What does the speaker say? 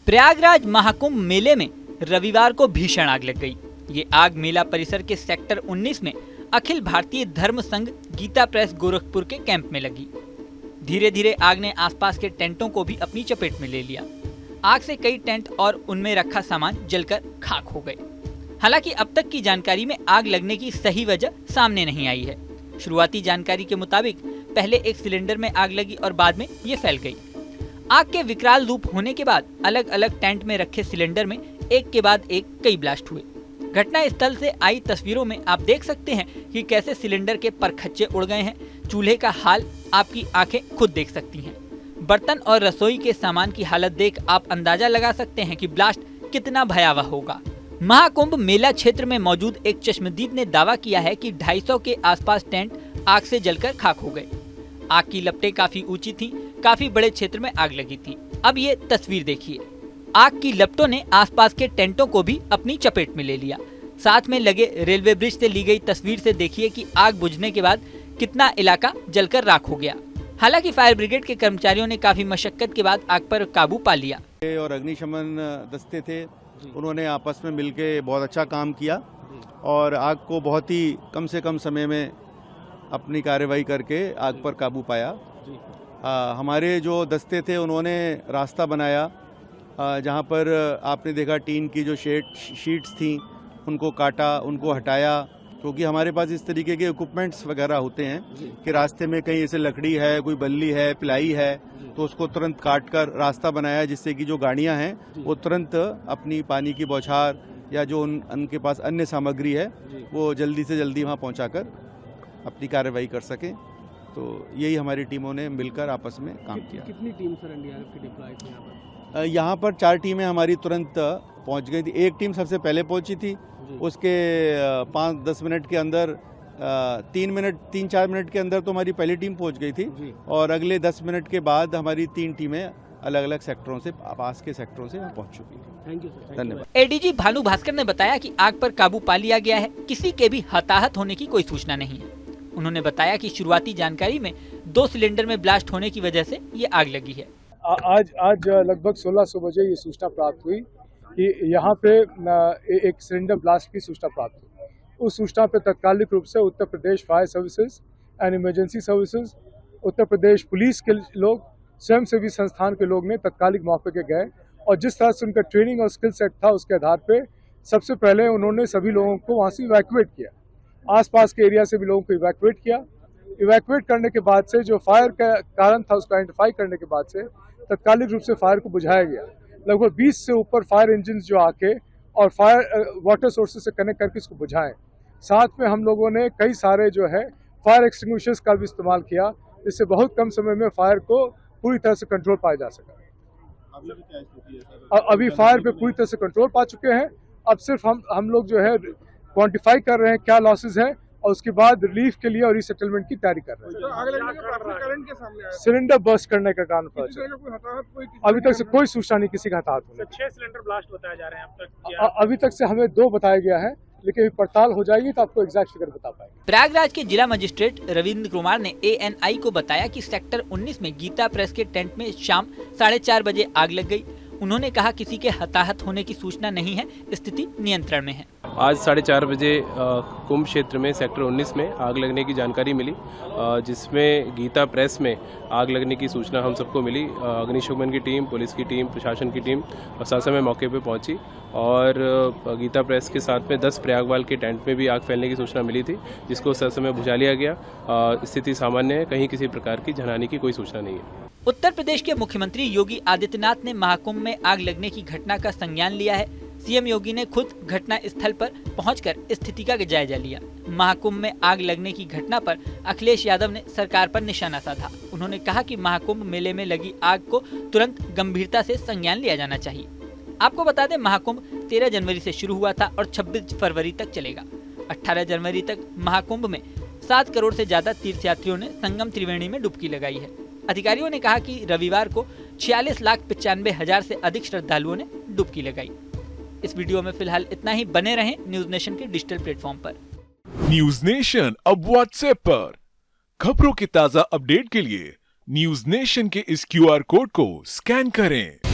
प्रयागराज महाकुंभ मेले में रविवार को भीषण आग लग गई। ये आग मेला परिसर के सेक्टर 19 में अखिल भारतीय धर्म संघ गीता प्रेस गोरखपुर के कैंप में लगी। धीरे धीरे आग ने आसपास के टेंटों को भी अपनी चपेट में ले लिया। आग से कई टेंट और उनमें रखा सामान जलकर खाक हो गए। हालांकि अब तक की जानकारी में आग लगने की सही वजह सामने नहीं आई है। शुरुआती जानकारी के मुताबिक पहले एक सिलेंडर में आग लगी और बाद में ये फैल गई। आग के विकराल रूप होने के बाद अलग अलग टेंट में रखे सिलेंडर में एक के बाद एक कई ब्लास्ट हुए। घटना स्थल से आई तस्वीरों में आप देख सकते हैं कि कैसे सिलेंडर के परखच्चे उड़ गए हैं। चूल्हे का हाल आपकी आंखें खुद देख सकती हैं। बर्तन और रसोई के सामान की हालत देख आप अंदाजा लगा सकते हैं कि ब्लास्ट कितना भयावह होगा। महाकुंभ मेला क्षेत्र में मौजूद एक चश्मदीद ने दावा किया है कि 250 के आसपास टेंट आग से जलकर खाक हो गए। आग की लपटें काफी ऊंची थीं, काफी बड़े क्षेत्र में आग लगी थी। अब ये तस्वीर देखिए। आग की लपटों ने आसपास के टेंटों को भी अपनी चपेट में ले लिया। साथ में लगे रेलवे ब्रिज से ली गई तस्वीर से देखिए कि आग बुझने के बाद कितना इलाका जलकर राख हो गया। हालांकि फायर ब्रिगेड के कर्मचारियों ने काफी मशक्कत के बाद आग पर काबू पा लिया। और अग्निशमन दस्ते थे, उन्होंने आपस में मिलकर बहुत अच्छा काम किया और आग को बहुत ही कम से कम समय में अपनी कार्रवाई करके आग पर काबू पाया। हमारे जो दस्ते थे उन्होंने रास्ता बनाया, जहां पर आपने देखा टीन की जो शीट्स थी उनको काटा, उनको हटाया, क्योंकि हमारे पास इस तरीके के इक्विपमेंट्स वगैरह होते हैं कि रास्ते में कहीं ऐसे लकड़ी है, कोई बल्ली है, पिलाई है, तो उसको तुरंत काट कर रास्ता बनाया जिससे कि जो गाड़ियां हैं वो तुरंत अपनी पानी की बौछार या जो उनके पास अन्य सामग्री है वो जल्दी से जल्दी वहां पहुंचाकर अपनी कार्रवाई कर सकें। तो यही हमारी टीमों ने मिलकर आपस में काम किया। कितनी टीम सर एनडीआरएफ की डिप्लॉय थी यहाँ पर 4 टीमें हमारी तुरंत पहुंच गई थी। एक टीम सबसे पहले पहुंची थी, उसके 5-10 मिनट के अंदर 3-4 मिनट के अंदर तो हमारी पहली टीम पहुंच गई थी और अगले 10 मिनट के बाद हमारी 3 टीमें अलग अलग सेक्टरों से, पास के सेक्टरों से पहुंच चुकी थी। Thank you sir. धन्यवाद। एडीजी भानु भास्कर ने बताया कि आग पर काबू पा लिया गया है। किसी के भी हताहत होने की कोई सूचना नहीं है। उन्होंने बताया कि शुरुआती जानकारी में 2 सिलेंडर में ब्लास्ट होने की वजह से ये आग लगी है। आज लगभग 1600 बजे ये सूचना प्राप्त हुई कि यहाँ पे एक सिलेंडर ब्लास्ट की सूचना प्राप्त हुई। उस सूचना पे तत्कालिक रूप से Uttar Pradesh fire services and emergency services, Uttar Pradesh police के लोग, स्वयंसेवी संस्थान के लोग ने तत्कालिक मौके पे गए और जिस तरह से उनका ट्रेनिंग और स्किल सेट था उसके आधार पे सबसे पहले उन्होंने सभी लोगों को वहाँ से इवैक्यूएट किया। आसपास के एरिया से भी लोगों को इवैक्यूएट किया। इवैक्यूएट करने के बाद से जो फायर का कारण था उसको आइडेंटिफाई करने के बाद से तत्कालिक रूप से फायर को बुझाया गया। लगभग 20 से ऊपर फायर इंजन जो आके और फायर वाटर सोर्सेज से कनेक्ट करके इसको बुझाएं। साथ में हम लोगों ने कई सारे जो है फायर एक्सटिंग्विशर्स का भी इस्तेमाल किया, जिससे बहुत कम समय में फायर को पूरी तरह से कंट्रोल पाया जा सका। अभी फायर पे पूरी तरह से कंट्रोल पा चुके हैं। अब सिर्फ हम लोग जो है क्वांटिफाई कर रहे हैं क्या लॉसेज है और उसके बाद रिलीफ के लिए और रीसेटलमेंट की तैयारी कर रहे हैं। सिलेंडर बर्स्ट करने का कारण पता चला। अभी तक से कोई सूचना नहीं किसी का हताहत होने। 6 सिलेंडर ब्लास्ट बताए जा रहे हैं अब तक। अभी तक से हमें 2 बताया गया है, लेकिन पड़ताल हो जाएगी तो आपको एग्जैक्ट फिगर बता पाएंगे। प्रयागराज के जिला मजिस्ट्रेट रविंद्र कुमार ने ANI को बताया कि सेक्टर 19 में गीता प्रेस के टेंट में शाम 4:30 बजे आग लग गई। उन्होंने कहा किसी के हताहत होने की सूचना नहीं है, स्थिति नियंत्रण में है। आज 4:30 बजे कुंभ क्षेत्र में सेक्टर 19 में आग लगने की जानकारी मिली, जिसमें गीता प्रेस में आग लगने की सूचना हम सबको मिली। अग्निशमन की टीम, पुलिस की टीम, प्रशासन की टीम समय मौके पर पहुंची और गीता प्रेस के साथ में 10 प्रयागवाल के टेंट में भी आग फैलने की सूचना मिली थी, जिसको समय बुझा लिया गया। स्थिति सामान्य है, कहीं किसी प्रकार की जनहानि की कोई सूचना नहीं है। उत्तर प्रदेश के मुख्यमंत्री योगी आदित्यनाथ ने महाकुंभ में आग लगने की घटना का संज्ञान लिया है। सीएम योगी ने खुद घटना स्थल पर पहुंचकर स्थिति का जायजा लिया। महाकुंभ में आग लगने की घटना पर अखिलेश यादव ने सरकार पर निशाना साधा। उन्होंने कहा कि महाकुंभ मेले में लगी आग को तुरंत गंभीरता से संज्ञान लिया जाना चाहिए। आपको बता दें, महाकुंभ 13 जनवरी से शुरू हुआ था और 26 फरवरी तक चलेगा। 18 जनवरी तक महाकुंभ में 7 करोड़ से ज्यादा तीर्थयात्रियों ने संगम त्रिवेणी में डुबकी लगाई है। अधिकारियों ने कहा कि रविवार को 46,95,000 से अधिक श्रद्धालुओं ने डुबकी लगाई। इस वीडियो में फिलहाल इतना ही। बने रहें न्यूज नेशन के डिजिटल प्लेटफॉर्म पर। न्यूज नेशन अब व्हाट्सएप पर खबरों की ताजा अपडेट के लिए न्यूज नेशन के इस QR कोड को स्कैन करें।